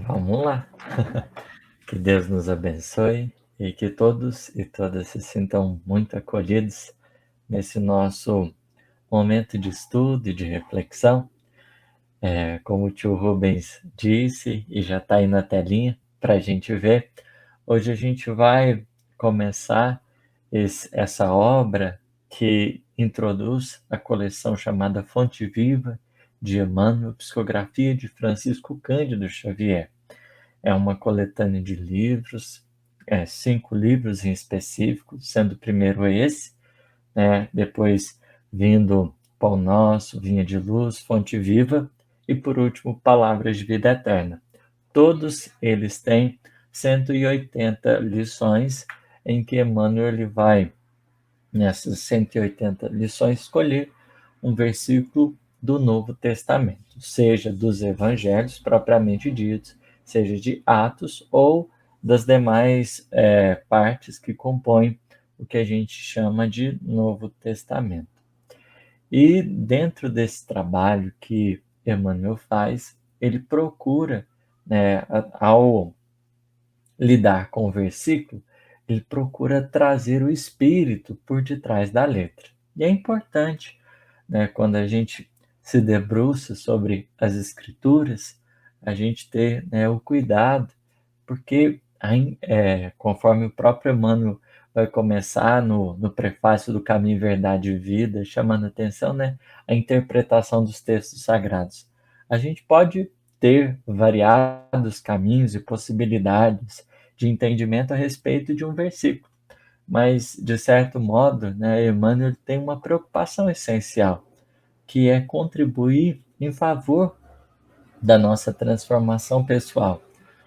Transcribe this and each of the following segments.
Vamos lá. Que Deus nos abençoe e que todos e todas se sintam muito acolhidos nesse nosso momento de estudo e de reflexão. Como o tio Rubens disse, e já está aí na telinha para a gente ver, hoje a gente vai começar essa obra que introduz a coleção chamada Fonte Viva de Emmanuel, psicografia de Francisco Cândido Xavier. É uma coletânea de livros, 5 livros em específico, sendo o primeiro esse, né? Depois vindo Pão Nosso, Vinha de Luz, Fonte Viva e por último Palavras de Vida Eterna. Todos eles têm 180 lições em que Emmanuel ele vai, nessas 180 lições, escolher um versículo do Novo Testamento, seja dos evangelhos propriamente ditos, seja de Atos ou das demais partes que compõem o que a gente chama de Novo Testamento. E dentro desse trabalho que Emmanuel faz, ele procura, né, ao lidar com o versículo, ele procura trazer o espírito por detrás da letra. E é importante, né, quando a gente se debruça sobre as escrituras, a gente ter, né, o cuidado, porque conforme o próprio Emmanuel vai começar no prefácio do Caminho, Verdade e Vida, chamando a atenção, né, a interpretação dos textos sagrados. A gente pode ter variados caminhos e possibilidades de entendimento a respeito de um versículo, mas, de certo modo, né, Emmanuel tem uma preocupação essencial, que é contribuir em favor da nossa transformação pessoal,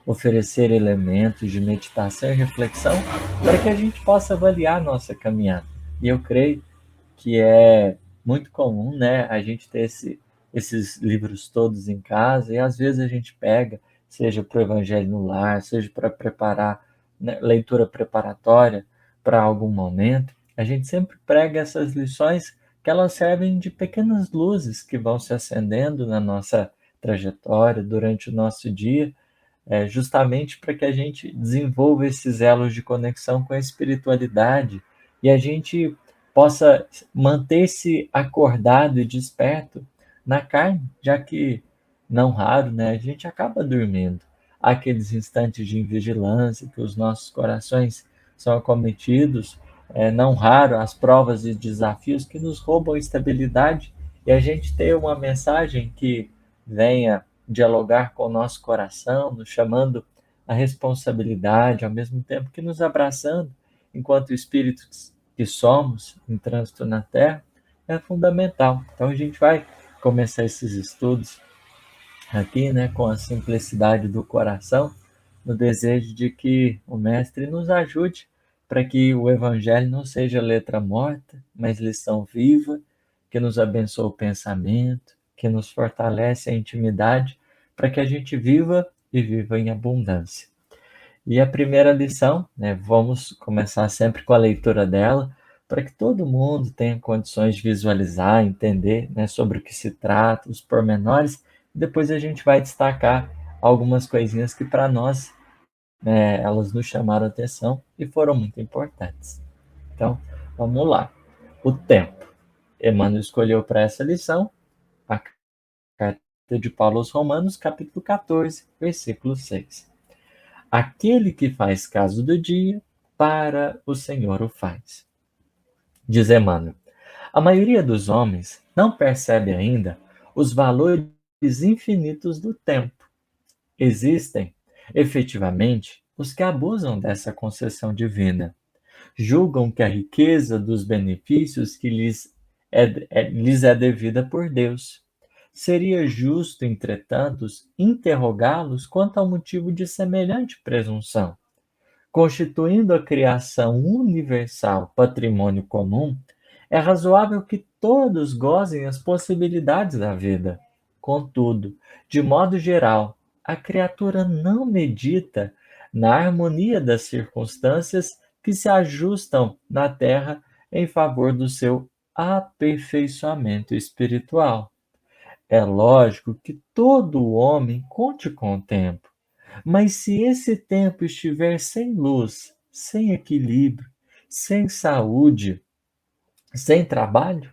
oferecer elementos de meditação e reflexão para que a gente possa avaliar a nossa caminhada. E eu creio que é muito comum, né, a gente ter esses livros todos em casa e às vezes a gente pega, seja para o Evangelho no Lar, seja para preparar, né, leitura preparatória para algum momento, a gente sempre prega essas lições que elas servem de pequenas luzes que vão se acendendo na nossa trajetória durante o nosso dia, justamente para que a gente desenvolva esses elos de conexão com a espiritualidade e a gente possa manter-se acordado e desperto na carne, já que, não raro, né, a gente acaba dormindo. Há aqueles instantes de invigilância que os nossos corações são acometidos, não raro as provas e desafios que nos roubam a estabilidade e a gente ter uma mensagem que venha dialogar com o nosso coração, nos chamando a responsabilidade, ao mesmo tempo que nos abraçando, enquanto espíritos que somos em trânsito na Terra, é fundamental. Então a gente vai começar esses estudos aqui, né, com a simplicidade do coração, no desejo de que o Mestre nos ajude para que o Evangelho não seja letra morta, mas lição viva, que nos abençoe o pensamento, que nos fortalece a intimidade, para que a gente viva e viva em abundância. E a primeira lição, né, vamos começar sempre com a leitura dela, para que todo mundo tenha condições de visualizar, entender, né, sobre o que se trata, os pormenores. Depois a gente vai destacar algumas coisinhas que para nós, né, elas nos chamaram a atenção e foram muito importantes. Então, vamos lá. O tempo. Emmanuel escolheu para essa lição a carta de Paulo aos Romanos, capítulo 14, versículo 6. Aquele que faz caso do dia, para o Senhor o faz. Diz Emmanuel. A maioria dos homens não percebe ainda os valores infinitos do tempo. Existem, efetivamente, os que abusam dessa concessão divina, julgam que a riqueza dos benefícios que lhes é devida por Deus. Seria justo, entretanto, interrogá-los quanto ao motivo de semelhante presunção. Constituindo a criação universal patrimônio comum, é razoável que todos gozem as possibilidades da vida. Contudo, de modo geral, a criatura não medita na harmonia das circunstâncias que se ajustam na Terra em favor do seu aperfeiçoamento espiritual. É lógico que todo homem conte com o tempo, Mas se esse tempo estiver sem luz, sem equilíbrio, sem saúde, sem trabalho,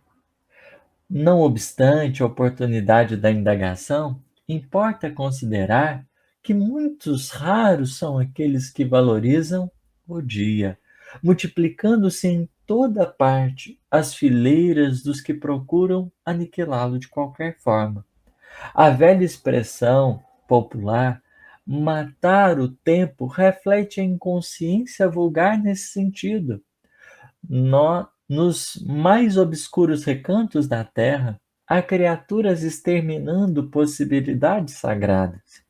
não obstante a oportunidade da indagação, importa considerar que muitos raros são aqueles que valorizam o dia, multiplicando-se em toda parte as fileiras dos que procuram aniquilá-lo de qualquer forma. A velha expressão popular matar o tempo reflete a inconsciência vulgar nesse sentido. Nos mais obscuros recantos da terra, há criaturas exterminando possibilidades sagradas.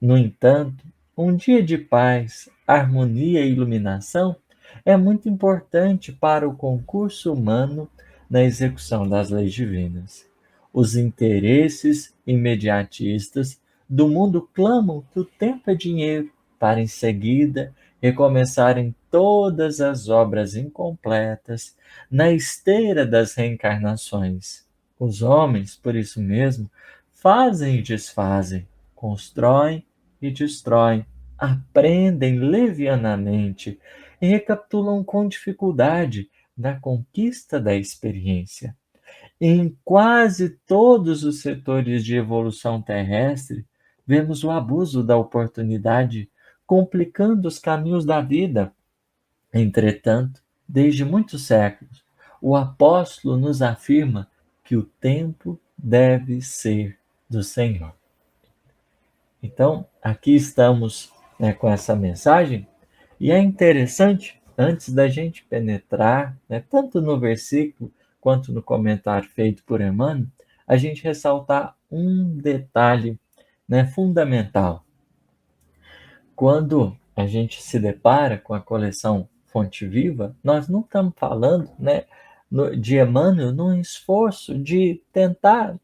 No entanto, um dia de paz, harmonia e iluminação é muito importante para o concurso humano na execução das leis divinas. Os interesses imediatistas do mundo clamam que o tempo é dinheiro, para em seguida recomeçarem todas as obras incompletas na esteira das reencarnações. Os homens, por isso mesmo, fazem e desfazem, constroem e destroem, aprendem levianamente e recapitulam com dificuldade na conquista da experiência. Em quase todos os setores de evolução terrestre, vemos o abuso da oportunidade complicando os caminhos da vida. Entretanto, desde muitos séculos, o apóstolo nos afirma que o tempo deve ser do Senhor. Então, aqui estamos, né, com essa mensagem, e é interessante, antes da gente penetrar, né, tanto no versículo quanto no comentário feito por Emmanuel, a gente ressaltar um detalhe, né, fundamental. Quando a gente se depara com a coleção Fonte Viva, nós não estamos falando, né, de Emmanuel num esforço de tentar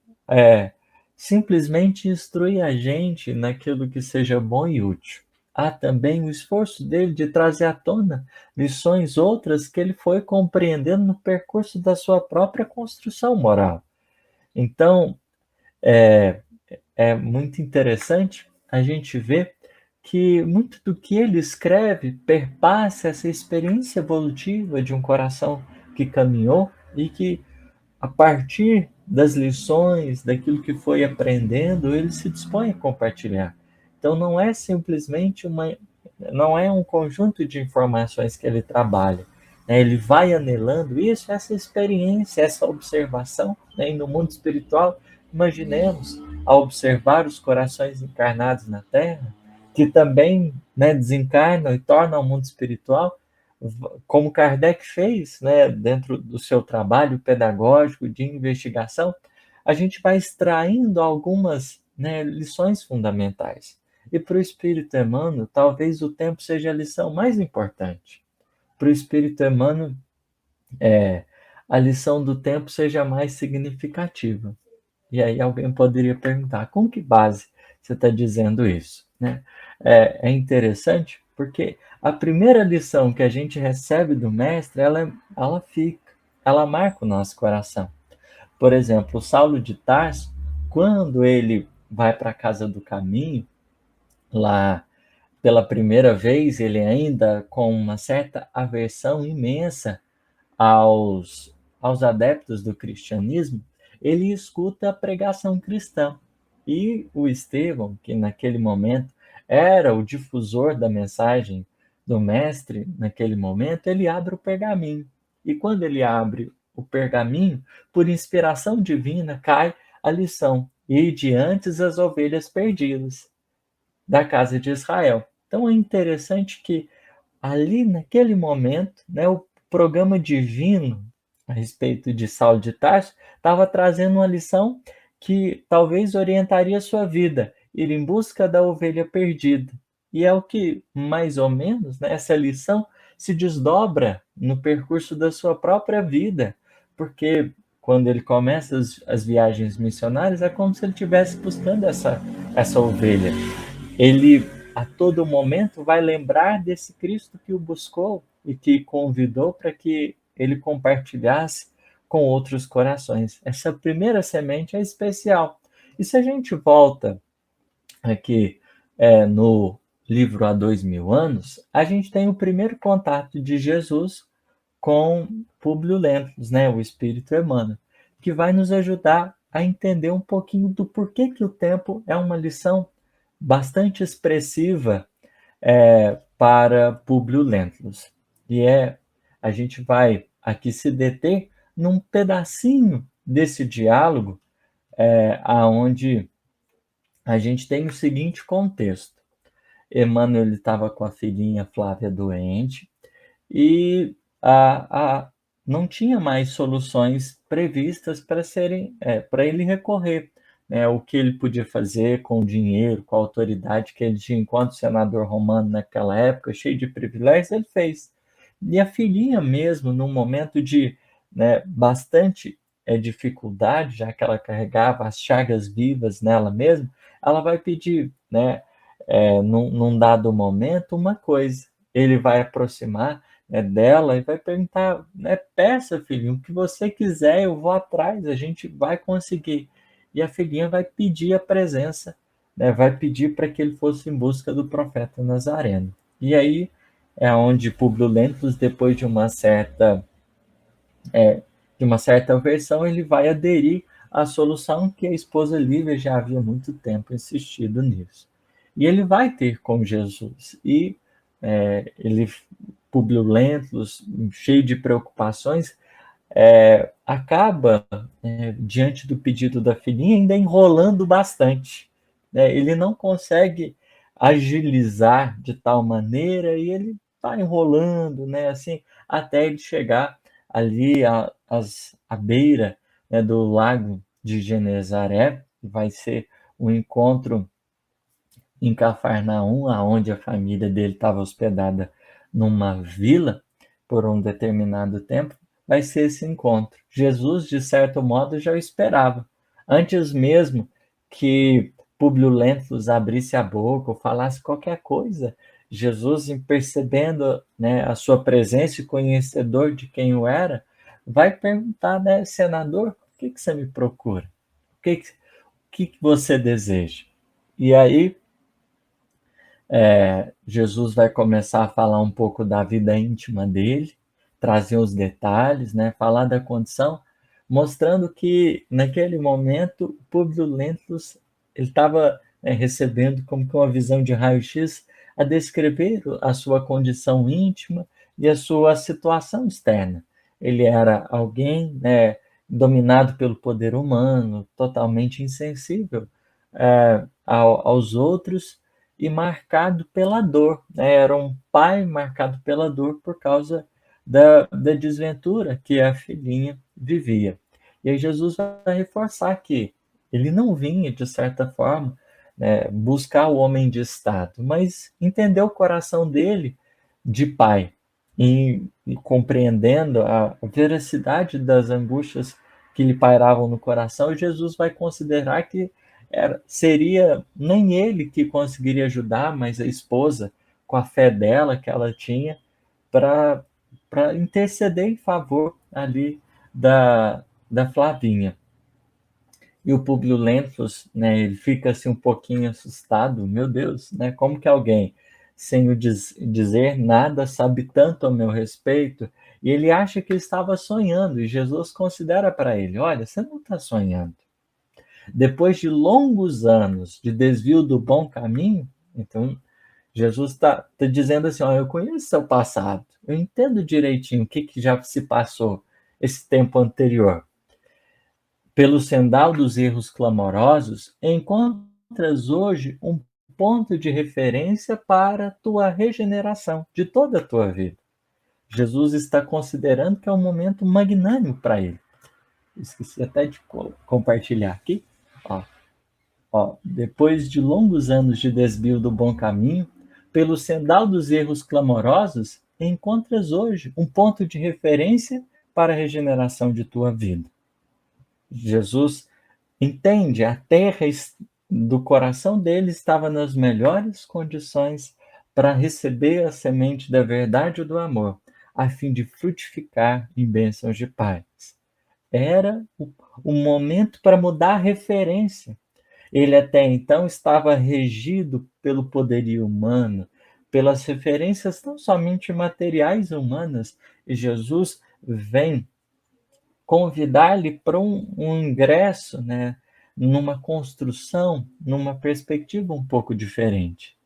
simplesmente instruir a gente naquilo que seja bom e útil. Há também o esforço dele de trazer à tona lições outras que ele foi compreendendo no percurso da sua própria construção moral. Então, é muito interessante a gente ver que muito do que ele escreve perpassa essa experiência evolutiva de um coração que caminhou e que, a partir das lições, daquilo que foi aprendendo, ele se dispõe a compartilhar. Então não é simplesmente não é um conjunto de informações que ele trabalha, né? Ele vai anelando isso, essa experiência, essa observação, né? E no mundo espiritual, imaginemos, ao observar os corações encarnados na Terra, que também, né, desencarnam e tornam o mundo espiritual, como Kardec fez, né, dentro do seu trabalho pedagógico de investigação, a gente vai extraindo algumas, né, lições fundamentais. E para o Espírito Emmanuel, talvez o tempo seja a lição mais importante. Para o Espírito Emmanuel, a lição do tempo seja mais significativa. E aí alguém poderia perguntar, com que base você está dizendo isso? Né? É interessante porque a primeira lição que a gente recebe do mestre, ela fica, ela marca o nosso coração. Por exemplo, o Saulo de Tarso, quando ele vai para a casa do caminho, lá pela primeira vez, ele ainda com uma certa aversão imensa aos adeptos do cristianismo, ele escuta a pregação cristã. E o Estevão, que naquele momento era o difusor da mensagem do mestre, naquele momento, ele abre o pergaminho. E quando ele abre o pergaminho, por inspiração divina, cai a lição: e diante as ovelhas perdidas da casa de Israel. Então é interessante que ali naquele momento, né, o programa divino a respeito de Saulo de Tarso estava trazendo uma lição que talvez orientaria a sua vida, ir em busca da ovelha perdida. E é o que, mais ou menos, né, essa lição se desdobra no percurso da sua própria vida, porque quando ele começa as viagens missionárias, é como se ele estivesse buscando essa ovelha. Ele a todo momento vai lembrar desse Cristo que o buscou e que convidou para que ele compartilhasse com outros corações. Essa primeira semente é especial. E se a gente volta aqui no livro há 2000 anos, a gente tem o primeiro contato de Jesus com Públio Lentulus, né, o Espírito Emmanuel, que vai nos ajudar a entender um pouquinho do porquê que o tempo é uma lição bastante expressiva para Públio Lentulus. A gente vai aqui se deter num pedacinho desse diálogo, aonde a gente tem o seguinte contexto. Emmanuel estava com a filhinha Flávia doente e não tinha mais soluções previstas para ele recorrer. Né, o que ele podia fazer com o dinheiro, com a autoridade que ele tinha enquanto senador romano naquela época, cheio de privilégios, ele fez. E a filhinha mesmo, num momento de, né, bastante dificuldade, já que ela carregava as chagas vivas nela mesma, ela vai pedir, né, num dado momento, uma coisa. Ele vai aproximar, né, dela e vai perguntar, né, peça, filhinho, o que você quiser, eu vou atrás, a gente vai conseguir. E a filhinha vai pedir a presença, né, vai pedir para que ele fosse em busca do profeta Nazareno. E aí é onde Públio Lentulus, depois de uma certa versão, ele vai aderir à solução que a esposa Lívia já havia muito tempo insistido nisso. E ele vai ter com Jesus. E ele, Públio Lentulus, cheio de preocupações, acaba, diante do pedido da filhinha, ainda enrolando bastante. Né? Ele não consegue agilizar de tal maneira e ele está enrolando, né? Assim, até ele chegar ali à beira, né, do lago de Genezaré, que vai ser um encontro em Cafarnaum, aonde a família dele estava hospedada numa vila por um determinado tempo, vai ser esse encontro. Jesus, de certo modo, já o esperava. Antes mesmo que Públio Lentulus abrisse a boca ou falasse qualquer coisa, Jesus, percebendo, né, a sua presença e conhecedor de quem o era, vai perguntar, né, senador, por que você me procura? O que você deseja? E aí Jesus vai começar a falar um pouco da vida íntima dele, trazer os detalhes, né, falar da condição, mostrando que naquele momento Públio Lentulus ele estava, né, recebendo como que uma visão de raio-x a descrever a sua condição íntima e a sua situação externa. Ele era alguém, né, dominado pelo poder humano, totalmente insensível aos outros e marcado pela dor. Né? Era um pai marcado pela dor por causa da desventura que a filhinha vivia. E aí Jesus vai reforçar que ele não vinha, de certa forma, né, buscar o homem de Estado, mas entender o coração dele de pai e compreendendo a veracidade das angústias que lhe pairavam no coração, Jesus vai considerar que seria nem ele que conseguiria ajudar, mas a esposa, com a fé dela que ela tinha, para interceder em favor ali da Flavinha. E o Públio Lentulus, né, ele fica assim um pouquinho assustado. Meu Deus, né, como que alguém sem o dizer nada sabe tanto a meu respeito? E ele acha que estava sonhando, e Jesus considera para ele: olha, você não está sonhando. Depois de longos anos de desvio do bom caminho, então Jesus está dizendo assim: ó, eu conheço seu passado, eu entendo direitinho o que já se passou esse tempo anterior. Pelo sendal dos erros clamorosos, encontras hoje um ponto de referência para a tua regeneração de toda a tua vida. Jesus está considerando que é um momento magnânimo para ele. Esqueci até de compartilhar aqui. Depois de longos anos de desvio do bom caminho, pelo sendal dos erros clamorosos, encontras hoje um ponto de referência para a regeneração de tua vida. Jesus entende, a terra do coração dele estava nas melhores condições para receber a semente da verdade e do amor, a fim de frutificar em bênçãos de paz. Era o momento para mudar a referência. Ele até então estava regido pelo poderio humano, pelas referências não somente materiais humanas, e Jesus vem convidar-lhe para um ingresso, né, numa construção, numa perspectiva um pouco diferente.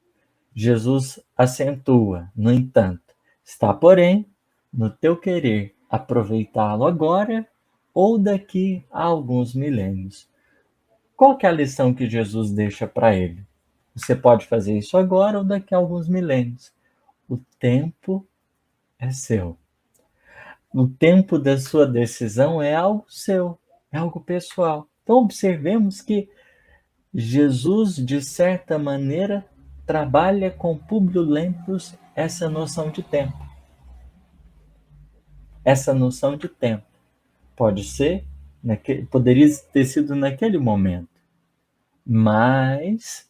Jesus acentua, no entanto, está, porém, no teu querer aproveitá-lo agora ou daqui a alguns milênios. Qual que é a lição que Jesus deixa para ele? Você pode fazer isso agora ou daqui a alguns milênios. O tempo é seu. O tempo da sua decisão é algo seu, é algo pessoal. Então, observemos que Jesus, de certa maneira, trabalha com Públio Lentulus essa noção de tempo. Essa noção de tempo. Pode ser, poderia ter sido naquele momento, mas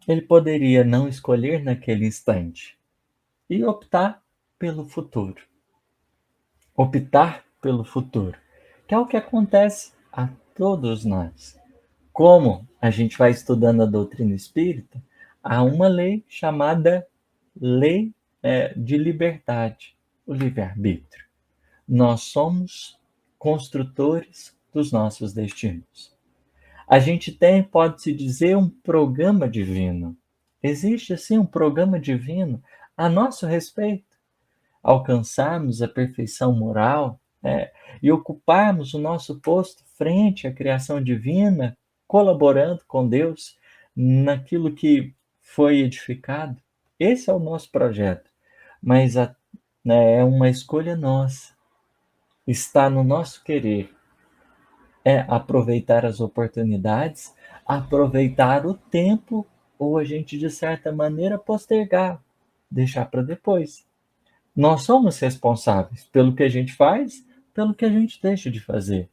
ele poderia não escolher naquele instante e optar pelo futuro. Optar pelo futuro, que é o que acontece a todos nós. Como a gente vai estudando a doutrina espírita, há uma lei chamada lei de liberdade, o livre-arbítrio. Nós somos construtores dos nossos destinos. A gente tem, pode-se dizer, um programa divino. Existe, sim, um programa divino a nosso respeito. Alcançarmos a perfeição moral, e ocuparmos o nosso posto frente à criação divina, colaborando com Deus naquilo que foi edificado. Esse é o nosso projeto, mas é uma escolha nossa. Está no nosso querer aproveitar as oportunidades, aproveitar o tempo, ou a gente, de certa maneira, postergar, deixar para depois. Nós somos responsáveis pelo que a gente faz, pelo que a gente deixa de fazer.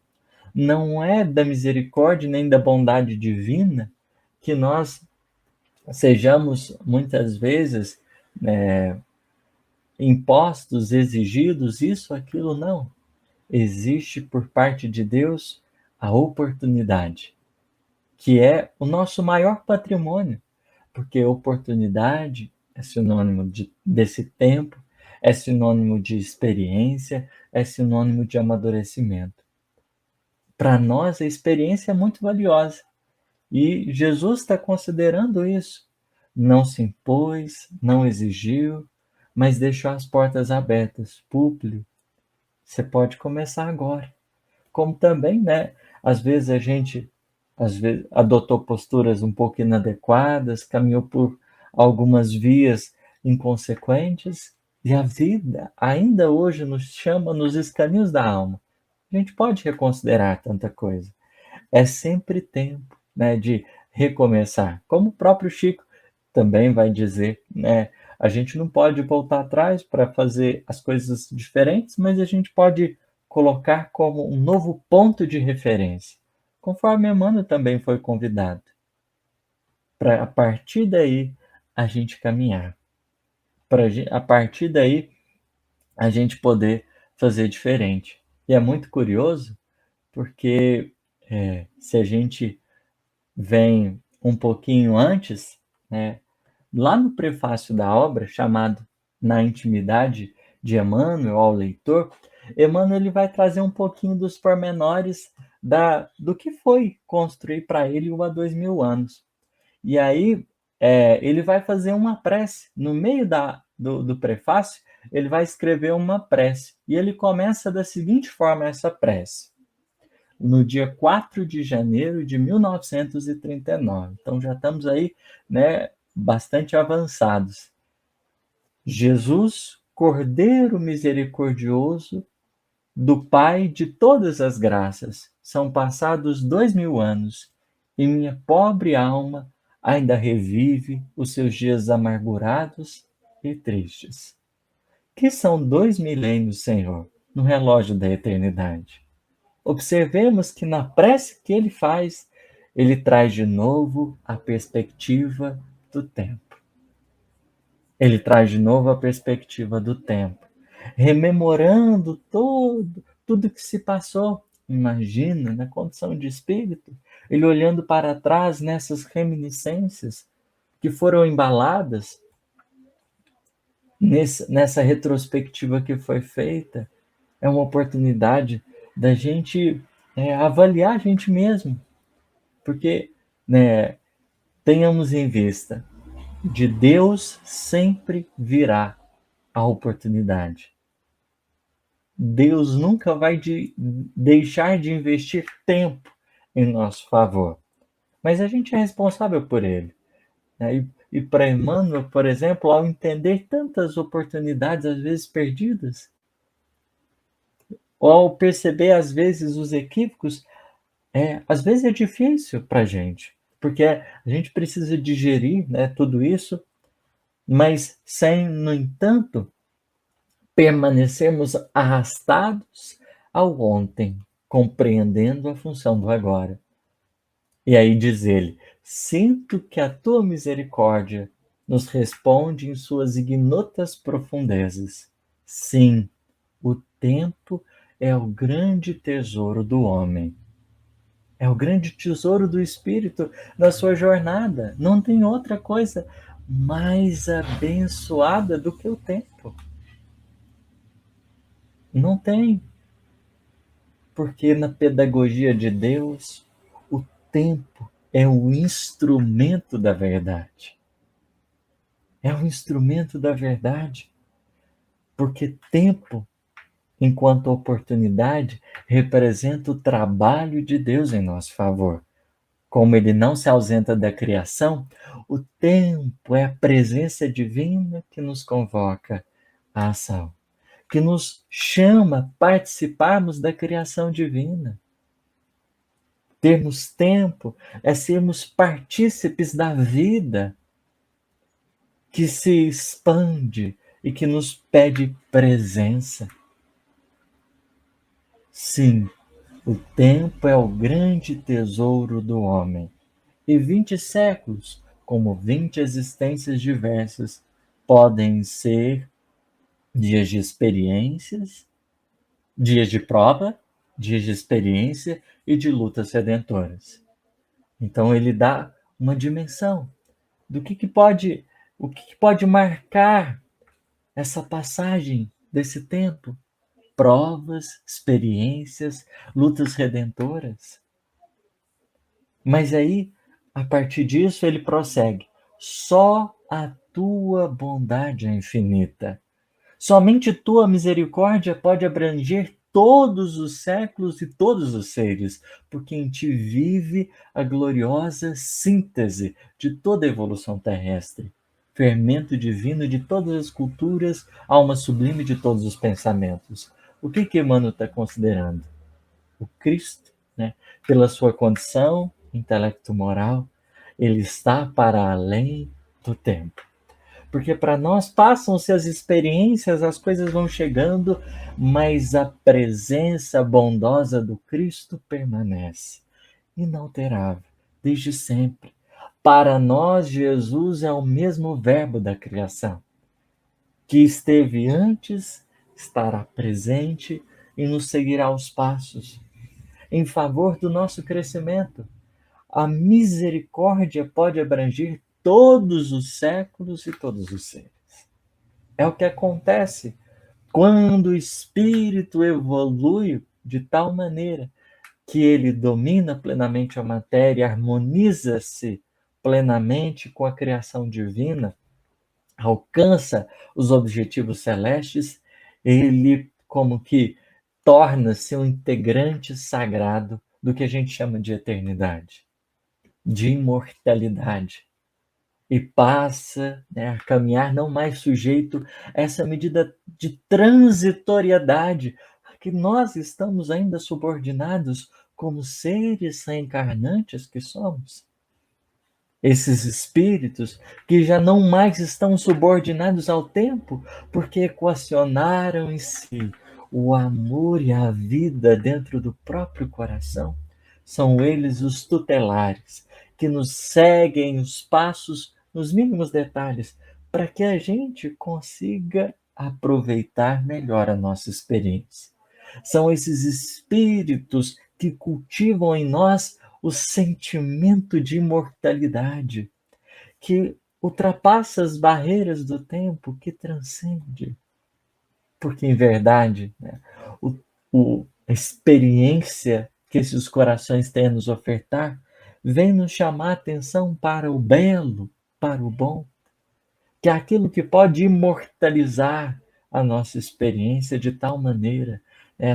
Não é da misericórdia nem da bondade divina que nós sejamos, muitas vezes, impostos, exigidos, isso, aquilo, não. Existe por parte de Deus a oportunidade, que é o nosso maior patrimônio, porque oportunidade é sinônimo desse tempo, é sinônimo de experiência, é sinônimo de amadurecimento. Para nós, a experiência é muito valiosa e Jesus está considerando isso. Não se impôs, não exigiu, mas deixou as portas abertas. Públio, você pode começar agora. Como também, às vezes a gente adotou posturas um pouco inadequadas, caminhou por algumas vias inconsequentes, e a vida ainda hoje nos chama nos escaninhos da alma. A gente pode reconsiderar tanta coisa. É sempre tempo, de recomeçar. Como o próprio Chico também vai dizer, a gente não pode voltar atrás para fazer as coisas diferentes, mas a gente pode colocar como um novo ponto de referência, conforme Emmanuel também foi convidado, para a partir daí a gente caminhar, para a partir daí a gente poder fazer diferente. E é muito curioso, porque se a gente vem um pouquinho antes, lá no prefácio da obra, chamado Na Intimidade de Emmanuel ao Leitor, Emmanuel ele vai trazer um pouquinho dos pormenores do que foi construir para ele o há 2000 anos. E aí ele vai fazer uma prece. No meio do prefácio, ele vai escrever uma prece. E ele começa da seguinte forma essa prece. No dia 4 de janeiro de 1939. Então já estamos aí, bastante avançados. Jesus, Cordeiro misericordioso do Pai de todas as graças, são passados 2000 anos e minha pobre alma ainda revive os seus dias amargurados e tristes. Que são 2 milênios, Senhor, no relógio da eternidade. Observemos que na prece que ele faz, ele traz de novo a perspectiva do tempo. Ele traz de novo a perspectiva do tempo, rememorando tudo que se passou. Imagina, na condição de espírito, ele olhando para trás nessas reminiscências que foram embaladas nessa retrospectiva que foi feita. É uma oportunidade da gente avaliar a gente mesmo, porque, né, tenhamos em vista, de Deus sempre virá a oportunidade. Deus nunca vai deixar de investir tempo em nosso favor, mas a gente é responsável por ele, né? E para Emmanuel, por exemplo, ao entender tantas oportunidades às vezes perdidas, ou ao perceber às vezes os equívocos, às vezes é difícil para a gente, porque a gente precisa digerir, né, tudo isso, mas sem, no entanto, permanecermos arrastados ao ontem, compreendendo a função do agora. E aí diz ele: sinto que a tua misericórdia nos responde em suas ignotas profundezas. Sim, o tempo é o grande tesouro do homem. É o grande tesouro do espírito na sua jornada. Não tem outra coisa mais abençoada do que o tempo. Não tem. Porque na pedagogia de Deus, o tempo é um instrumento da verdade. É um instrumento da verdade. Porque tempo, enquanto oportunidade, representa o trabalho de Deus em nosso favor. Como ele não se ausenta da criação, o tempo é a presença divina que nos convoca à ação, que nos chama a participarmos da criação divina. Termos tempo é sermos partícipes da vida que se expande e que nos pede presença. Sim, o tempo é o grande tesouro do homem. E 20 séculos, como 20 existências diversas, podem ser dias de experiências, dias de prova, dias de experiência e de lutas redentoras. Então ele dá uma dimensão do o que pode marcar essa passagem desse tempo. Provas, experiências, lutas redentoras. Mas aí, a partir disso, ele prossegue: só a tua bondade é infinita. Somente tua misericórdia pode abranger todos os séculos e todos os seres, porque em ti vive a gloriosa síntese de toda a evolução terrestre, fermento divino de todas as culturas, alma sublime de todos os pensamentos. O que Emmanuel está considerando? O Cristo, né? Pela sua condição intelecto-moral, ele está para além do tempo. Porque para nós passam-se as experiências, as coisas vão chegando, mas a presença bondosa do Cristo permanece inalterável, desde sempre. Para nós, Jesus é o mesmo verbo da criação, que esteve antes, estará presente e nos seguirá aos passos, em favor do nosso crescimento. A misericórdia pode abranger todos os séculos e todos os seres. É o que acontece quando o espírito evolui de tal maneira que ele domina plenamente a matéria, harmoniza-se plenamente com a criação divina, alcança os objetivos celestes, ele como que torna-se um integrante sagrado do que a gente chama de eternidade, de imortalidade, e passa, né, a caminhar não mais sujeito a essa medida de transitoriedade a que nós estamos ainda subordinados como seres reencarnantes que somos. Esses espíritos que já não mais estão subordinados ao tempo, porque equacionaram em si o amor e a vida dentro do próprio coração. São eles os tutelares, que nos seguem os passos nos mínimos detalhes, para que a gente consiga aproveitar melhor a nossa experiência. São esses espíritos que cultivam em nós o sentimento de imortalidade, que ultrapassa as barreiras do tempo, que transcende. Porque, em verdade, né, a experiência que esses corações têm a nos ofertar vem nos chamar a atenção para o belo, para o bom, que é aquilo que pode imortalizar a nossa experiência de tal maneira,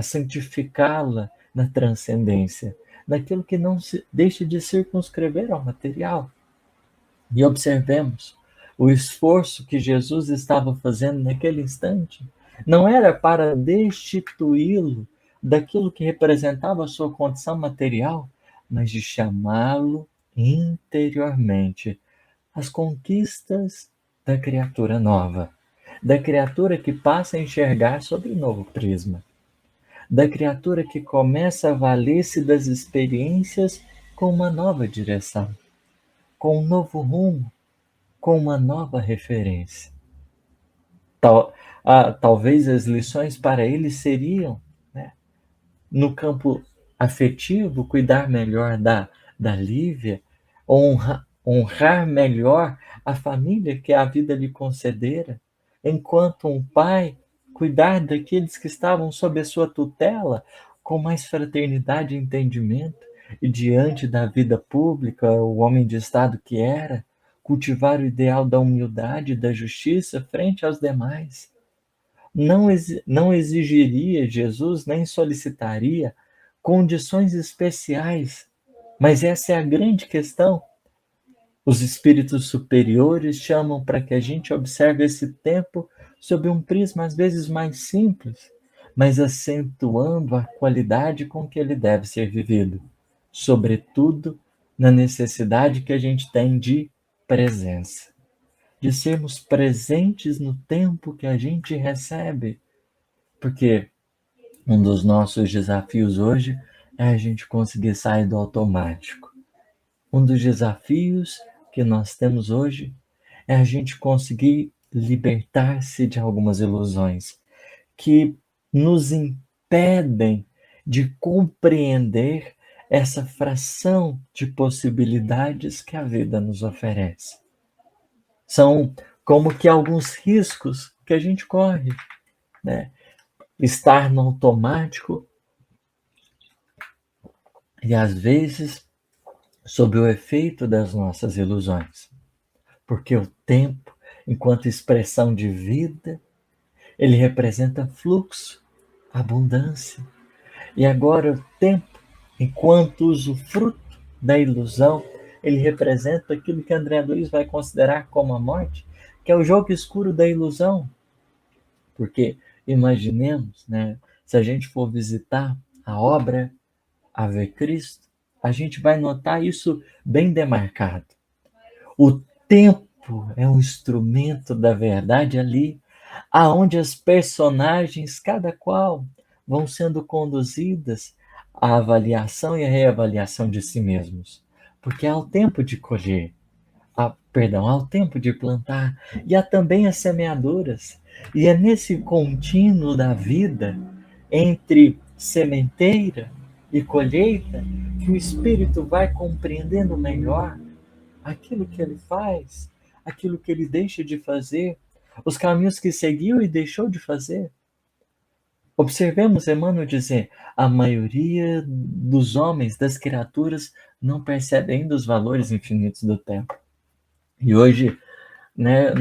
santificá-la na transcendência, naquilo que não se deixa de circunscrever ao material. E observemos o esforço que Jesus estava fazendo naquele instante. Não era para destituí-lo daquilo que representava a sua condição material, mas de chamá-lo interiormente às conquistas da criatura nova, da criatura que passa a enxergar sob um novo prisma, da criatura que começa a valer-se das experiências com uma nova direção, com um novo rumo, com uma nova referência. Talvez as lições para ele seriam, né, no campo afetivo, cuidar melhor da Lívia, honrar melhor a família que a vida lhe concedera, enquanto um pai cuidar daqueles que estavam sob a sua tutela com mais fraternidade e entendimento, e diante da vida pública, o homem de Estado que era, cultivar o ideal da humildade e da justiça frente aos demais. Não exigiria Jesus, nem solicitaria condições especiais, mas essa é a grande questão. Os espíritos superiores chamam para que a gente observe esse tempo sob um prisma às vezes mais simples, mas acentuando a qualidade com que ele deve ser vivido, sobretudo na necessidade que a gente tem de presença, de sermos presentes no tempo que a gente recebe, porque um dos nossos desafios hoje é a gente conseguir sair do automático. Um dos desafios que nós temos hoje é a gente conseguir libertar-se de algumas ilusões que nos impedem de compreender essa fração de possibilidades que a vida nos oferece. São como que alguns riscos que a gente corre, né? Estar no automático e, às vezes, sob o efeito das nossas ilusões. Porque o tempo, enquanto expressão de vida, ele representa fluxo, abundância. E agora o tempo, enquanto usufruto da ilusão, ele representa aquilo que André Luiz vai considerar como a morte, que é o jogo escuro da ilusão. Porque imaginemos, né, se a gente for visitar a obra Ave Cristo, a gente vai notar isso bem demarcado. O tempo é um instrumento da verdade ali, aonde as personagens, cada qual, vão sendo conduzidas à avaliação e à reavaliação de si mesmos. Porque há o tempo de colher, há o tempo de plantar, e há também as semeaduras. E é nesse contínuo da vida, entre sementeira e colheita, que o espírito vai compreendendo melhor aquilo que ele faz, aquilo que ele deixa de fazer, os caminhos que seguiu e deixou de fazer. Observemos Emmanuel dizer: a maioria dos homens, das criaturas, não percebe ainda os valores infinitos do tempo. E hoje, né,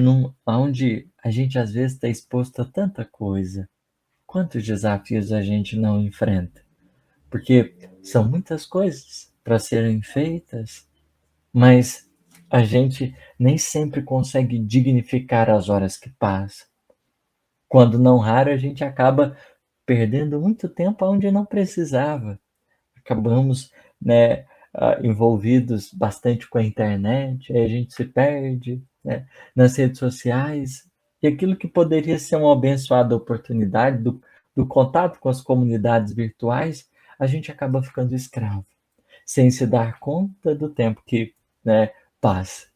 onde a gente às vezes está exposto a tanta coisa, quantos desafios a gente não enfrenta? Porque são muitas coisas para serem feitas, mas a gente nem sempre consegue dignificar as horas que passam. Quando não raro, a gente acaba perdendo muito tempo onde não precisava. Acabamos, né, envolvidos bastante com a internet, aí a gente se perde, né, nas redes sociais, e aquilo que poderia ser uma abençoada oportunidade do contato com as comunidades virtuais, a gente acaba ficando escravo, sem se dar conta do tempo que, né, passa.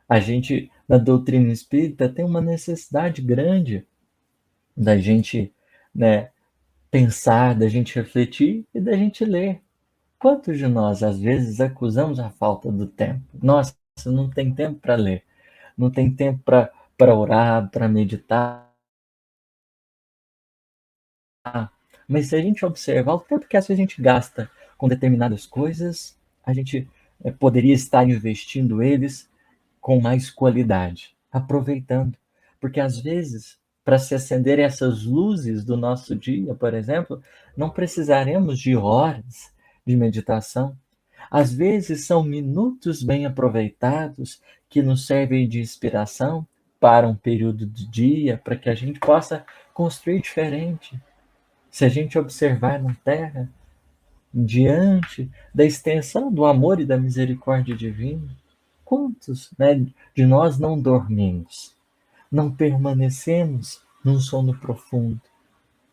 A gente, na doutrina espírita, tem uma necessidade grande da gente, né, pensar, da gente refletir e da gente ler. Quantos de nós, às vezes, acusamos a falta do tempo? Nossa, não tem tempo para ler, não tem tempo para orar, para meditar. Mas se a gente observar o tempo que às vezes a gente gasta com determinadas coisas, a gente poderia estar investindo eles com mais qualidade, aproveitando. Porque às vezes, para se acender essas luzes do nosso dia, por exemplo, não precisaremos de horas de meditação. Às vezes são minutos bem aproveitados que nos servem de inspiração para um período de dia, para que a gente possa construir diferente. Se a gente observar na Terra, diante da extensão do amor e da misericórdia divina, quantos, né, de nós não dormimos, não permanecemos num sono profundo,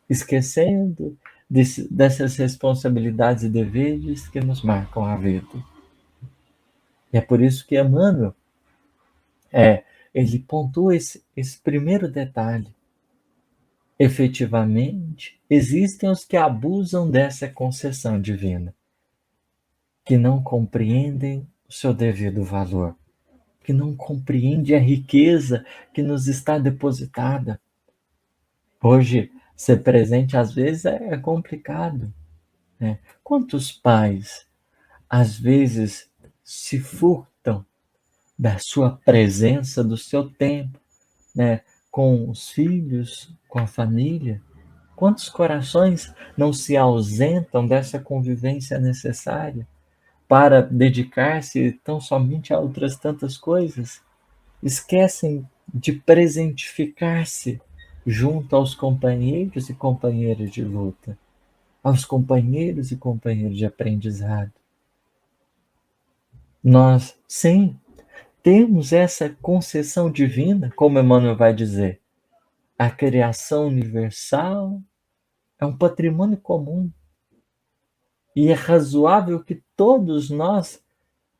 esquecendo dessas responsabilidades e deveres que nos marcam a vida. E é por isso que Emmanuel, ele pontua esse primeiro detalhe. Efetivamente, existem os que abusam dessa concessão divina, que não compreendem o seu devido valor, que não compreendem a riqueza que nos está depositada. Hoje, ser presente às vezes é complicado, né? Quantos pais, às vezes, se furtam da sua presença, do seu tempo, né? Com os filhos, com a família. Quantos corações não se ausentam dessa convivência necessária para dedicar-se tão somente a outras tantas coisas? Esquecem de presentificar-se junto aos companheiros e companheiras de luta, aos companheiros e companheiros de aprendizado. Nós, sim, temos essa concessão divina, como Emmanuel vai dizer. A criação universal é um patrimônio comum e é razoável que todos nós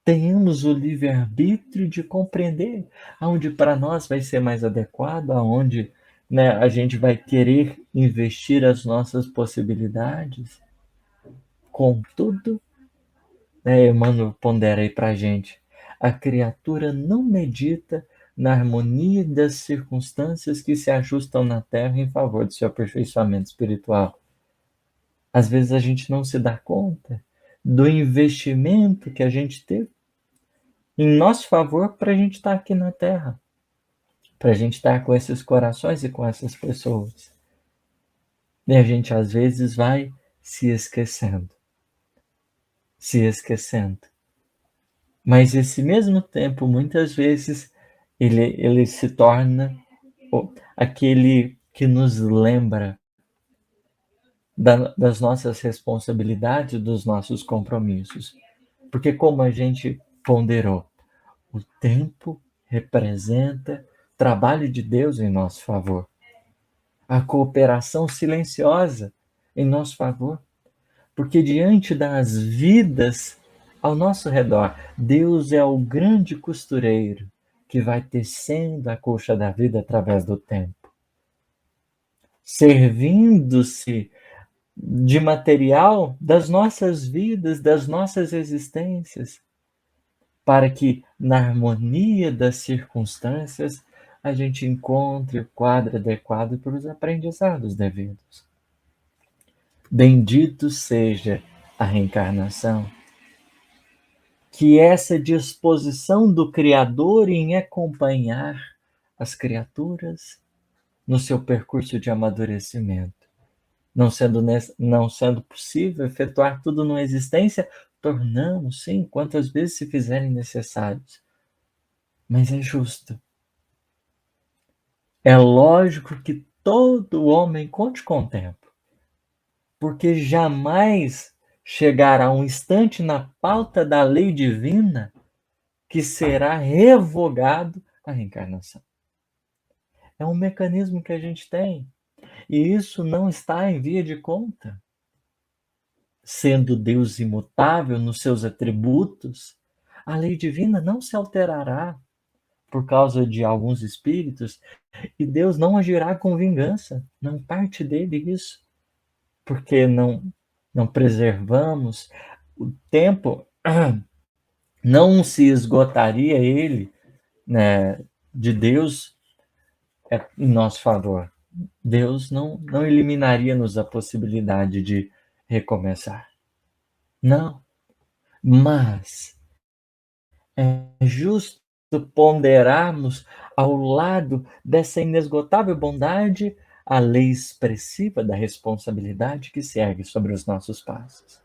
tenhamos o livre-arbítrio de compreender aonde para nós vai ser mais adequado, aonde, né, a gente vai querer investir as nossas possibilidades. Contudo, né, Emmanuel pondera aí para a gente, a criatura não medita na harmonia das circunstâncias que se ajustam na Terra em favor do seu aperfeiçoamento espiritual. Às vezes a gente não se dá conta do investimento que a gente teve em nosso favor para a gente estar aqui na Terra, para a gente estar com esses corações e com essas pessoas. E a gente às vezes vai se esquecendo, se esquecendo. Mas esse mesmo tempo, muitas vezes, ele se torna aquele que nos lembra das nossas responsabilidades, dos nossos compromissos. Porque como a gente ponderou, o tempo representa trabalho de Deus em nosso favor. A cooperação silenciosa em nosso favor. Porque diante das vidas ao nosso redor, Deus é o grande costureiro que vai tecendo a colcha da vida através do tempo. Servindo-se de material das nossas vidas, das nossas existências, para que, na harmonia das circunstâncias, a gente encontre o quadro adequado para os aprendizados devidos. Bendito seja a reencarnação, que essa disposição do Criador em acompanhar as criaturas no seu percurso de amadurecimento, não sendo possível efetuar tudo numa existência, tornamos, sim, quantas vezes se fizerem necessários. Mas é justo. É lógico que todo homem conte com o tempo, porque jamais chegará um instante na pauta da lei divina que será revogado a reencarnação. É um mecanismo que a gente tem, e isso não está em via de conta. Sendo Deus imutável nos seus atributos, a lei divina não se alterará por causa de alguns espíritos, e Deus não agirá com vingança, não parte dele isso. porque não preservamos o tempo, não se esgotaria ele, né, de Deus em nosso favor. Deus não eliminaria-nos a possibilidade de recomeçar. Não, mas é justo ponderarmos ao lado dessa inesgotável bondade a lei expressiva da responsabilidade que se ergue sobre os nossos passos.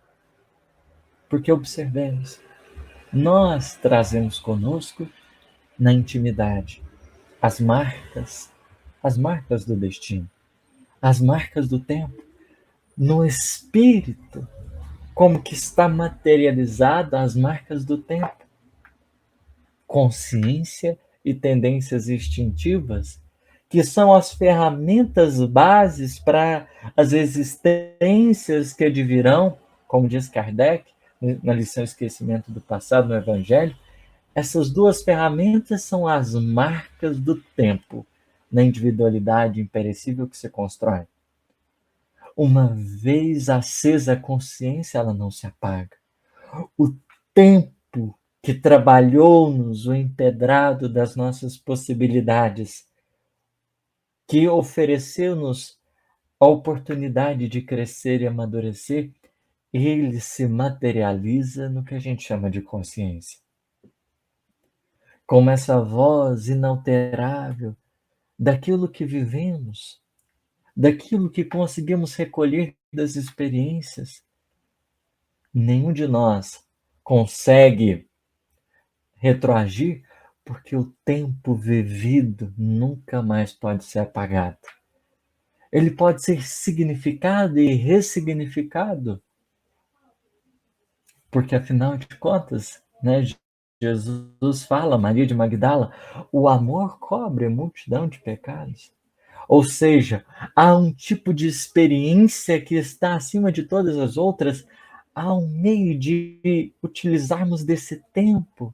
Porque observemos, nós trazemos conosco na intimidade as marcas do destino, as marcas do tempo, no espírito, como que está materializada as marcas do tempo, consciência e tendências instintivas, que são as ferramentas bases para as existências que advirão, como diz Kardec, na lição Esquecimento do Passado no Evangelho. Essas duas ferramentas são as marcas do tempo, na individualidade imperecível que se constrói. Uma vez acesa a consciência, ela não se apaga. O tempo que trabalhou-nos o empedrado das nossas possibilidades, que ofereceu-nos a oportunidade de crescer e amadurecer, ele se materializa no que a gente chama de consciência. Como essa voz inalterável daquilo que vivemos, daquilo que conseguimos recolher das experiências. Nenhum de nós consegue retroagir, porque o tempo vivido nunca mais pode ser apagado. Ele pode ser significado e ressignificado, porque afinal de contas, né, Jesus fala, Maria de Magdala, o amor cobre a multidão de pecados. Ou seja, há um tipo de experiência que está acima de todas as outras, há um meio de utilizarmos desse tempo,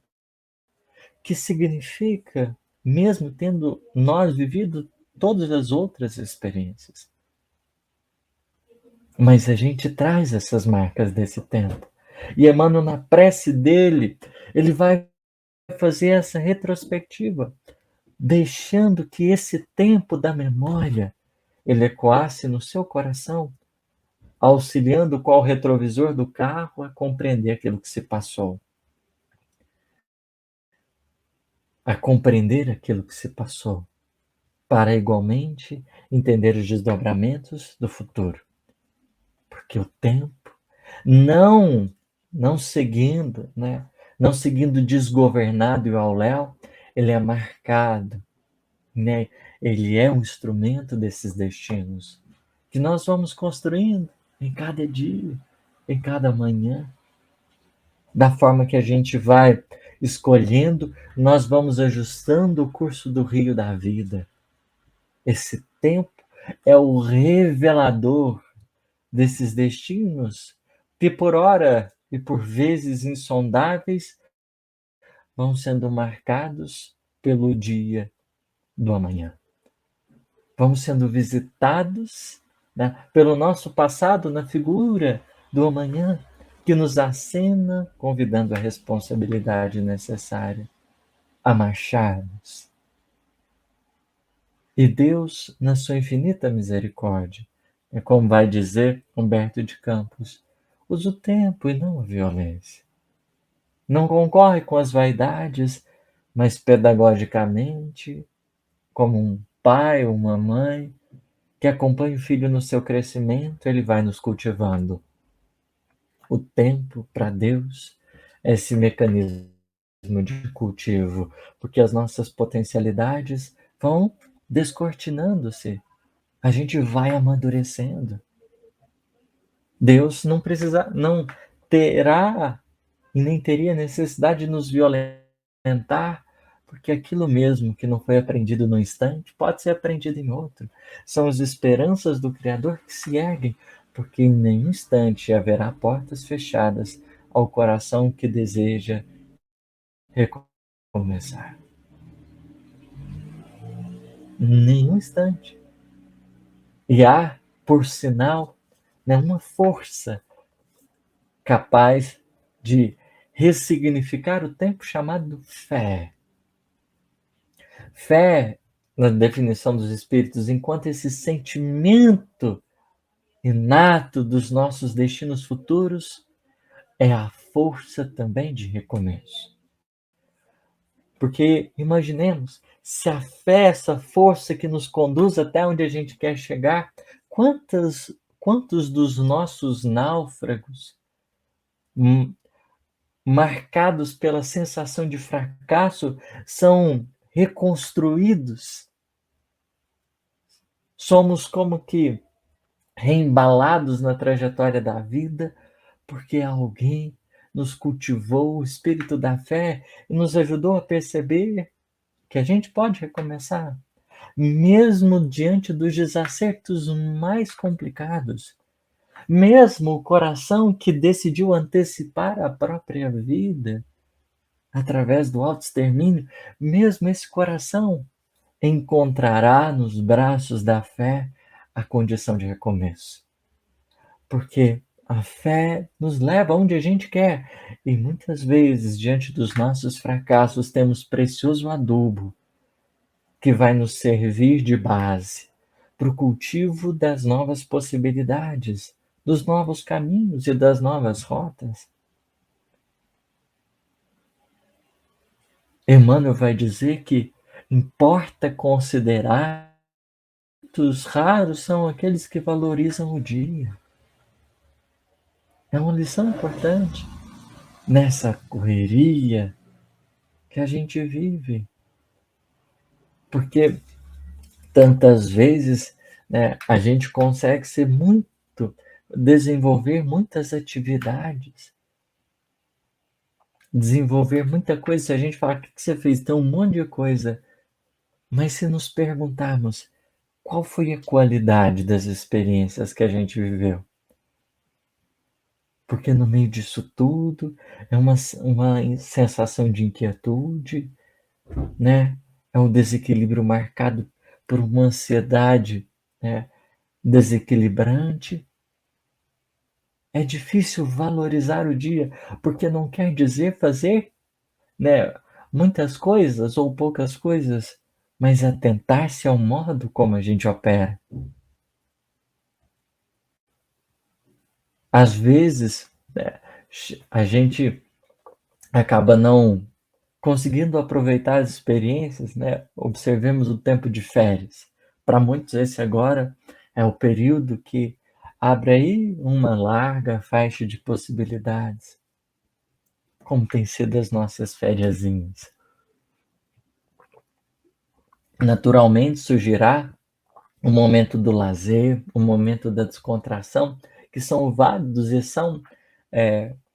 que significa, mesmo tendo nós vivido todas as outras experiências. Mas a gente traz essas marcas desse tempo. E Emmanuel, na prece dele, ele vai fazer essa retrospectiva, deixando que esse tempo da memória ele ecoasse no seu coração, auxiliando qual retrovisor do carro a compreender aquilo que se passou. A compreender aquilo que se passou, para igualmente entender os desdobramentos do futuro. Porque o tempo, não seguindo, né? Não seguindo desgovernado e ao léu, ele é marcado, né? Ele é um instrumento desses destinos que nós vamos construindo em cada dia, em cada manhã, da forma que a gente vai escolhendo, nós vamos ajustando o curso do rio da vida. Esse tempo é o revelador desses destinos que, por ora e por vezes insondáveis, vão sendo marcados pelo dia do amanhã. Vamos sendo visitados, né, pelo nosso passado na figura do amanhã, que nos acena, convidando a responsabilidade necessária a marcharmos. E Deus, na sua infinita misericórdia, é como vai dizer Humberto de Campos, usa o tempo e não a violência. Não concorre com as vaidades, mas pedagogicamente, como um pai ou uma mãe que acompanha o filho no seu crescimento, ele vai nos cultivando. O tempo, para Deus, é esse mecanismo de cultivo, porque as nossas potencialidades vão descortinando-se. A gente vai amadurecendo. Deus não terá e nem teria necessidade de nos violentar, porque aquilo mesmo que não foi aprendido no instante pode ser aprendido em outro. São as esperanças do Criador que se erguem, porque em nenhum instante haverá portas fechadas ao coração que deseja recomeçar. Nenhum instante. E há, por sinal, né? Uma força capaz de ressignificar o tempo chamado fé. Fé, na definição dos espíritos, enquanto esse sentimento inato dos nossos destinos futuros, é a força também de recomeço. Porque imaginemos, se a fé é essa força que nos conduz até onde a gente quer chegar, quantos dos nossos náufragos, marcados pela sensação de fracasso, são reconstruídos? Somos como que reembalados na trajetória da vida, porque alguém nos cultivou o espírito da fé e nos ajudou a perceber que a gente pode recomeçar, mesmo diante dos desacertos mais complicados. Mesmo o coração que decidiu antecipar a própria vida através do autoextermínio, mesmo esse coração encontrará nos braços da fé a condição de recomeço. Porque a fé nos leva aonde a gente quer. E muitas vezes, diante dos nossos fracassos, temos precioso adubo que vai nos servir de base para o cultivo das novas possibilidades, dos novos caminhos e das novas rotas. Emmanuel vai dizer que importa considerar que os raros são aqueles que valorizam o dia. É uma lição importante nessa correria que a gente vive. Porque tantas vezes, né, a gente consegue ser desenvolver muitas atividades, desenvolver muita coisa. Se a gente falar, o que você fez? Tem um monte de coisa. Mas se nos perguntarmos, qual foi a qualidade das experiências que a gente viveu? Porque no meio disso tudo é uma sensação de inquietude, né? É um desequilíbrio marcado por uma ansiedade, né, desequilibrante. É difícil valorizar o dia, porque não quer dizer fazer, né, muitas coisas ou poucas coisas, mas atentar-se ao modo como a gente opera. Às vezes, né, a gente acaba não conseguindo aproveitar as experiências, né? Observemos o tempo de férias. Para muitos, esse agora é o período que abre aí uma larga faixa de possibilidades, como tem sido as nossas fériasinhas. Naturalmente surgirá o momento do lazer, o momento da descontração, que são válidos e são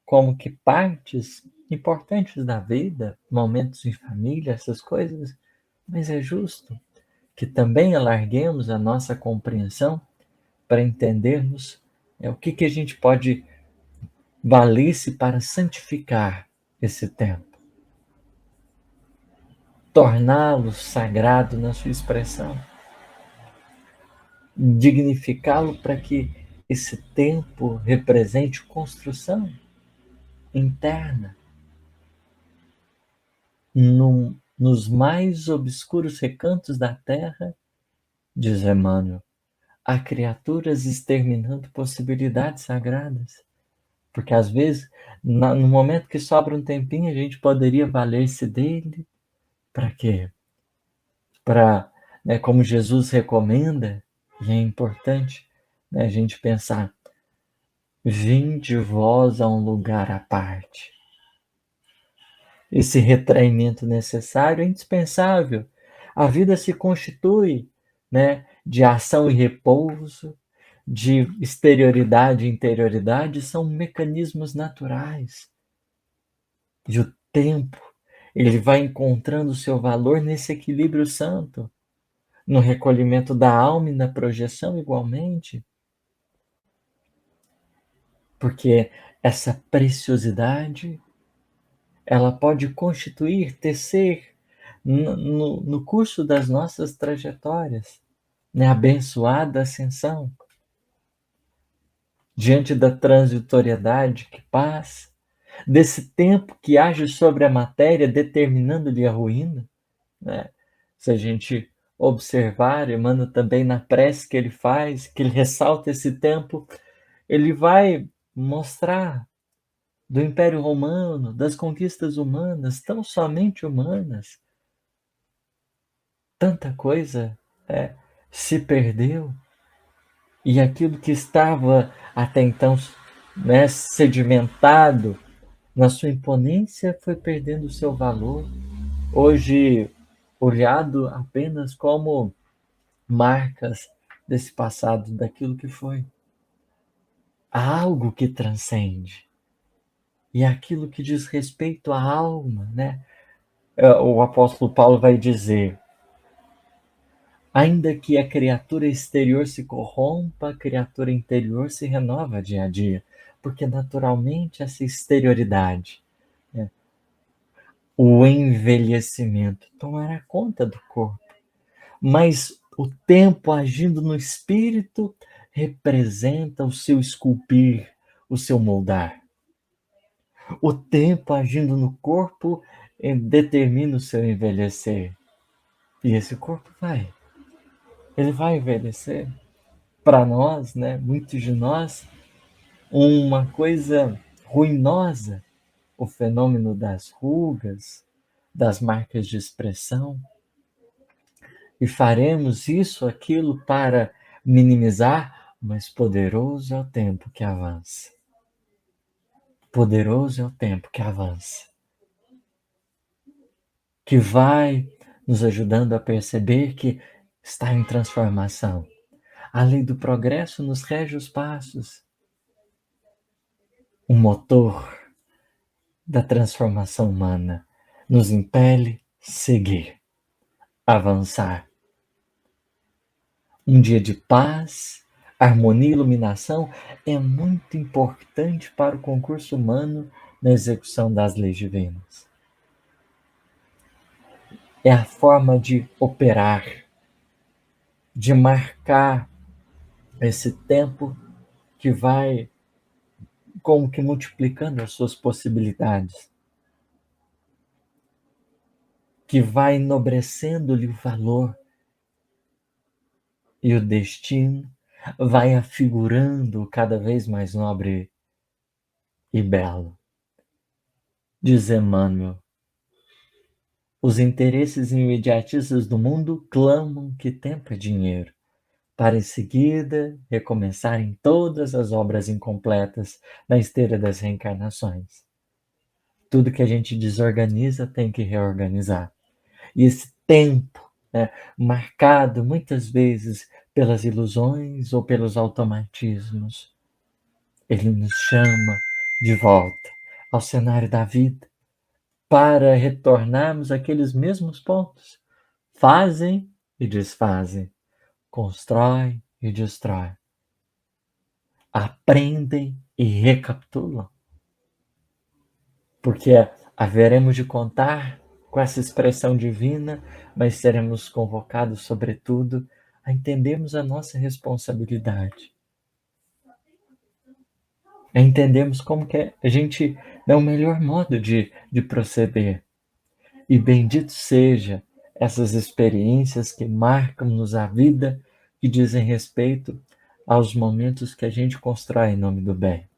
como que partes importantes da vida, momentos em família, essas coisas, mas é justo que também alarguemos a nossa compreensão para entendermos o que a gente pode valer-se para santificar esse tempo, torná-lo sagrado na sua expressão, dignificá-lo para que esse tempo represente construção interna nos mais obscuros recantos da terra, diz Emmanuel, há criaturas exterminando possibilidades sagradas. Porque às vezes, no momento que sobra um tempinho, a gente poderia valer-se dele. Para quê? Para, né, como Jesus recomenda, e é importante, né, a gente pensar, vinde vós a um lugar à parte. Esse retraimento necessário é indispensável. A vida se constitui, né, de ação e repouso, de exterioridade e interioridade, são mecanismos naturais. E o tempo, ele vai encontrando o seu valor nesse equilíbrio santo, no recolhimento da alma e na projeção igualmente. Porque essa preciosidade, ela pode constituir, tecer no curso das nossas trajetórias, né? Abençoada ascensão. diante da transitoriedade que passa, desse tempo que age sobre a matéria, determinando-lhe a ruína, né? Se a gente observar, Emmanuel também na prece que ele faz, que ele ressalta esse tempo, ele vai mostrar do Império Romano, das conquistas humanas, tão somente humanas, tanta coisa se perdeu, e aquilo que estava até então, né, sedimentado na sua imponência foi perdendo o seu valor, hoje olhado apenas como marcas desse passado, daquilo que foi. Há algo que transcende. E aquilo que diz respeito à alma, né? O apóstolo Paulo vai dizer: ainda que a criatura exterior se corrompa, a criatura interior se renova dia a dia. Porque naturalmente essa exterioridade, né, o envelhecimento, tomará conta do corpo. Mas o tempo agindo no espírito representa o seu esculpir, o seu moldar. O tempo agindo no corpo determina o seu envelhecer. E esse corpo ele vai envelhecer. Para nós, né, muitos de nós, uma coisa ruinosa, o fenômeno das rugas, das marcas de expressão, e faremos isso, aquilo para minimizar, mas poderoso é o tempo que avança. Poderoso é o tempo que avança, que vai nos ajudando a perceber que está em transformação. A lei do progresso nos rege os passos. O motor da transformação humana nos impele seguir, avançar. Um dia de paz, harmonia e iluminação é muito importante para o concurso humano na execução das leis divinas. É a forma de operar, de marcar esse tempo que vai como que multiplicando as suas possibilidades, que vai enobrecendo-lhe o valor, e o destino vai afigurando cada vez mais nobre e belo. Diz Emmanuel: os interesses imediatistas do mundo clamam que tempo é dinheiro, para em seguida recomeçarem todas as obras incompletas na esteira das reencarnações. Tudo que a gente desorganiza tem que reorganizar. E esse tempo, né, marcado muitas vezes pelas ilusões ou pelos automatismos, ele nos chama de volta ao cenário da vida para retornarmos àqueles mesmos pontos. Fazem e desfazem, constroem e destrói, aprendem e recapitulam. Porque haveremos de contar com essa expressão divina, mas seremos convocados, sobretudo, a entendermos a nossa responsabilidade, a entendermos como que a gente é o melhor modo de proceder. E bendito seja essas experiências que marcam-nos a vida, que dizem respeito aos momentos que a gente constrói em nome do bem.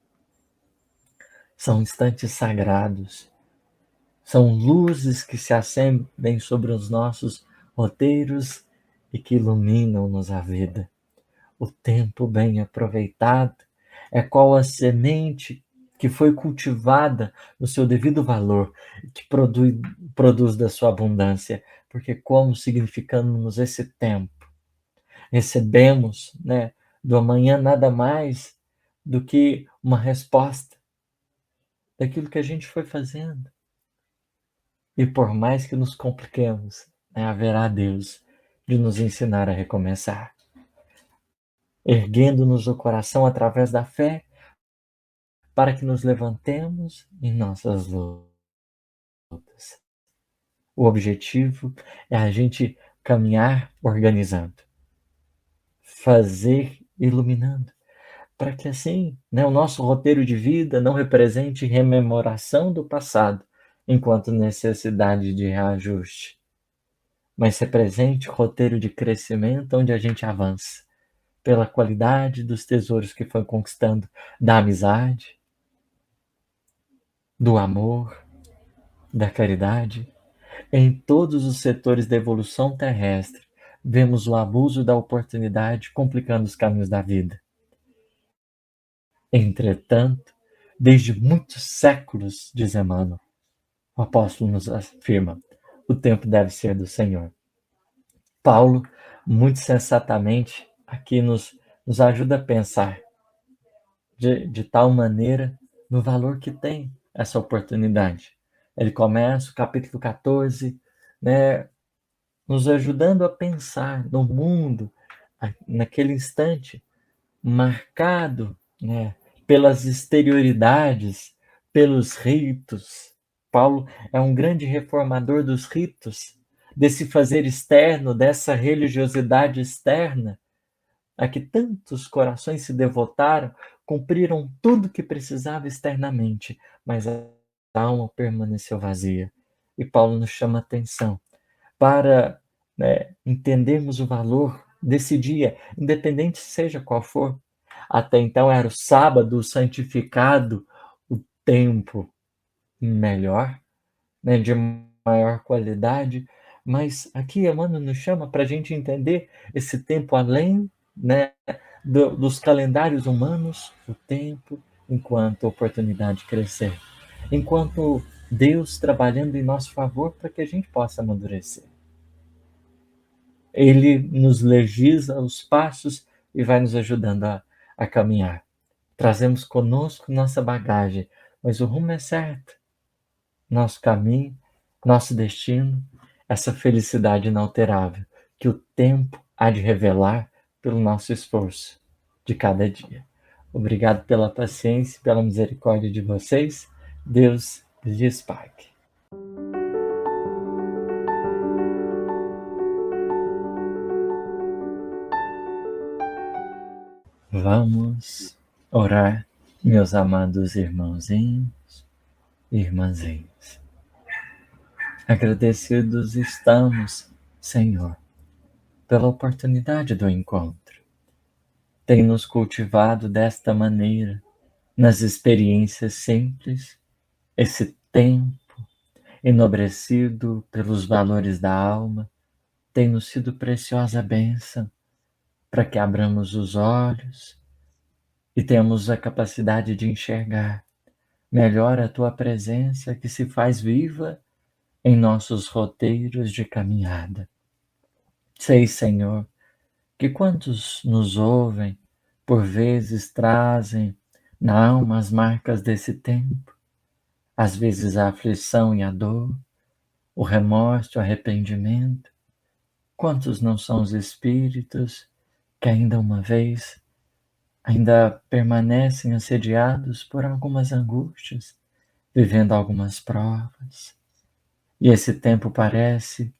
São instantes sagrados, são luzes que se acendem sobre os nossos roteiros e que iluminam-nos a vida. O tempo bem aproveitado é qual a semente que foi cultivada no seu devido valor, que produz da sua abundância, porque como significamos esse tempo, recebemos, né, do amanhã nada mais do que uma resposta daquilo que a gente foi fazendo. E por mais que nos compliquemos, né, haverá Deus de nos ensinar a recomeçar, erguendo-nos o coração através da fé, para que nos levantemos em nossas lutas. O objetivo é a gente caminhar organizando, fazer iluminando, para que assim, né, o nosso roteiro de vida não represente rememoração do passado, enquanto necessidade de reajuste, mas represente roteiro de crescimento onde a gente avança pela qualidade dos tesouros que foi conquistando, da amizade, do amor, da caridade. Em todos os setores da evolução terrestre, vemos o abuso da oportunidade complicando os caminhos da vida. Entretanto, desde muitos séculos, diz Emmanuel, o apóstolo nos afirma, o tempo deve ser do Senhor. Paulo, muito sensatamente, aqui nos ajuda a pensar de tal maneira no valor que tem essa oportunidade. Ele começa o capítulo 14, né, nos ajudando a pensar no mundo, naquele instante, marcado, né, pelas exterioridades, pelos ritos. Paulo é um grande reformador dos ritos, desse fazer externo, dessa religiosidade externa, a que tantos corações se devotaram, cumpriram tudo que precisava externamente, mas a alma permaneceu vazia. E Paulo nos chama a atenção para, né, entendermos o valor desse dia, independente seja qual for. Até então era o sábado santificado, o tempo melhor, né, de maior qualidade, mas aqui Emmanuel nos chama para a gente entender esse tempo além, né, dos calendários humanos, o tempo enquanto oportunidade crescer, enquanto Deus trabalhando em nosso favor para que a gente possa amadurecer. Ele nos legisla os passos e vai nos ajudando a caminhar. Trazemos conosco nossa bagagem, mas o rumo é certo. Nosso caminho, nosso destino, essa felicidade inalterável que o tempo há de revelar pelo nosso esforço de cada dia. Obrigado pela paciência e pela misericórdia de vocês. Deus lhes pague. Vamos orar, meus amados irmãozinhos e irmãzinhas. Agradecidos estamos, Senhor, pela oportunidade do encontro. Tem nos cultivado desta maneira, nas experiências simples, esse tempo enobrecido pelos valores da alma, tem nos sido preciosa bênção para que abramos os olhos e tenhamos a capacidade de enxergar melhor a tua presença que se faz viva em nossos roteiros de caminhada. Sei, Senhor, que quantos nos ouvem, por vezes trazem na alma as marcas desse tempo, às vezes a aflição e a dor, o remorso, o arrependimento. Quantos não são os espíritos que ainda uma vez ainda permanecem assediados por algumas angústias, vivendo algumas provas. E esse tempo parece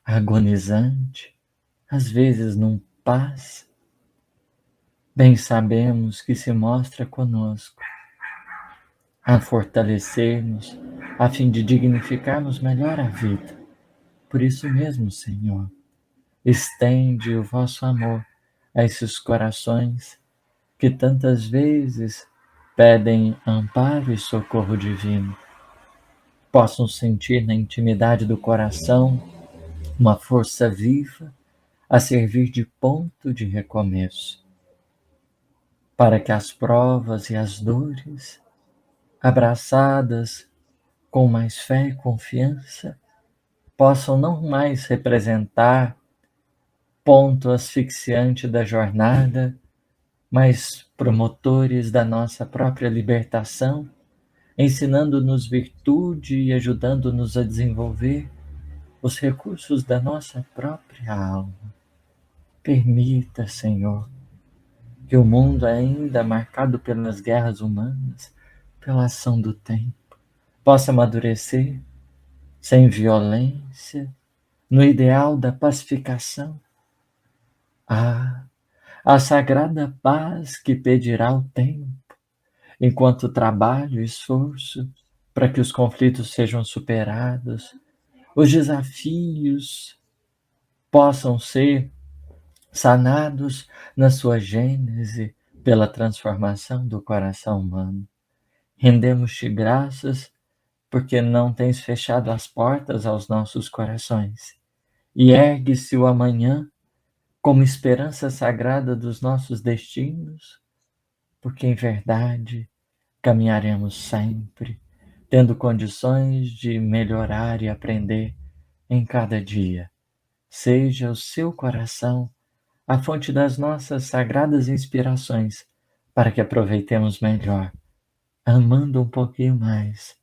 agonizante, às vezes não passa. Bem sabemos que se mostra conosco a fortalecer-nos, a fim de dignificarmos melhor a vida. Por isso mesmo, Senhor, estende o vosso amor a esses corações que tantas vezes pedem amparo e socorro divino. Possam sentir na intimidade do coração uma força viva a servir de ponto de recomeço, para que as provas e as dores, abraçadas com mais fé e confiança, possam não mais representar ponto asfixiante da jornada, mas promotores da nossa própria libertação, ensinando-nos virtude e ajudando-nos a desenvolver os recursos da nossa própria alma. Permita, Senhor, que o mundo ainda marcado pelas guerras humanas, pela ação do tempo, possa amadurecer sem violência, no ideal da pacificação. a sagrada paz que pedirá o tempo, enquanto trabalho e esforço para que os conflitos sejam superados, os desafios possam ser sanados na sua gênese pela transformação do coração humano. Rendemos-te graças porque não tens fechado as portas aos nossos corações. E ergue-se o amanhã como esperança sagrada dos nossos destinos, porque em verdade caminharemos sempre, tendo condições de melhorar e aprender em cada dia. Seja o seu coração a fonte das nossas sagradas inspirações, para que aproveitemos melhor, amando um pouquinho mais,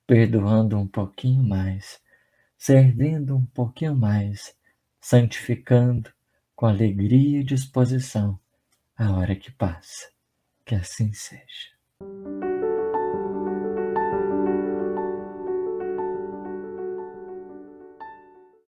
perdoando um pouquinho mais, servindo um pouquinho mais, santificando com alegria e disposição a hora que passa. Que assim seja.